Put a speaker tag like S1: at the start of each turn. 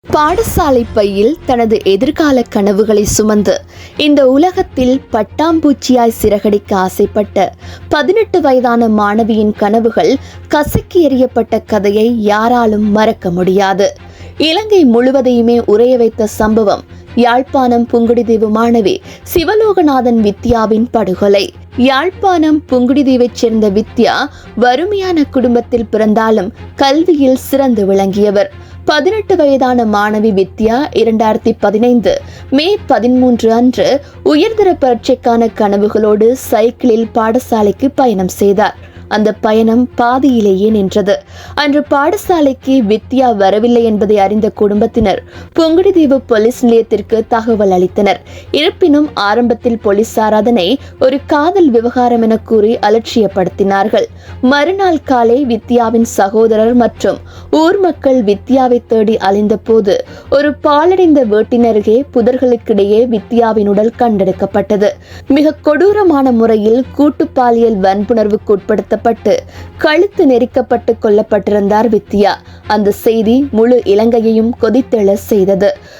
S1: பாடசாலை பையில் தனது எதிர்கால கனவுகளை சுமந்து இந்த உலகத்தில் பட்டாம்பூச்சியாய் சிறகடிக்க ஆசைப்பட்ட 18 வயதான மாணவியின் கனவுகள் கசக்கி எறியப்பட்ட கதையை யாராலும் மறக்க முடியாது. இலங்கை முழுவதையுமே உறைய வைத்த சம்பவம் யாழ்ப்பாணம் புங்குடுதீவு மாணவி சிவலோகநாதன் வித்யாவின் படுகொலை. யாழ்ப்பாணம் புங்குடுதீவைச் சேர்ந்த வித்யா வறுமையான குடும்பத்தில் பிறந்தாலும் கல்வியில் சிறந்து விளங்கியவர். 18 வயதான மாணவி வித்யா 2015 மே 13 அன்று உயர்தர பரீட்சைக்கான கனவுகளோடு சைக்கிளில் பாடசாலைக்கு பயணம் செய்தார். அந்த பயணம் பாதியிலேயே நின்றது. அன்று பாடசாலைக்கு வித்யா வரவில்லை என்பதை அறிந்த குடும்பத்தினர் புங்குடுதீவு போலீஸ் நிலையத்திற்கு தகவல் அளித்தனர். இருப்பினும் ஆரம்பத்தில் போலீசார் அதனை ஒரு காதல் விவகாரம் என கூறி அலட்சியப்படுத்தினார்கள். மறுநாள் காலை வித்யாவின் சகோதரர் மற்றும் ஊர் மக்கள் வித்யாவை தேடி அலைந்த போது ஒரு பாலடைந்த வீட்டினருகே புதர்களுக்கிடையே வித்யாவின் உடல் கண்டெடுக்கப்பட்டது. மிக கொடூரமான முறையில் கூட்டு பாலியல் வன்புணர்வுக்கு உட்படுத்த கழுத்து நெரிக்கப்பட்டு கொல்லப்பட்டிருந்தார் வித்யா. அந்த செய்தி முழு இலங்கையையும் கொதித்தெழ செய்தது.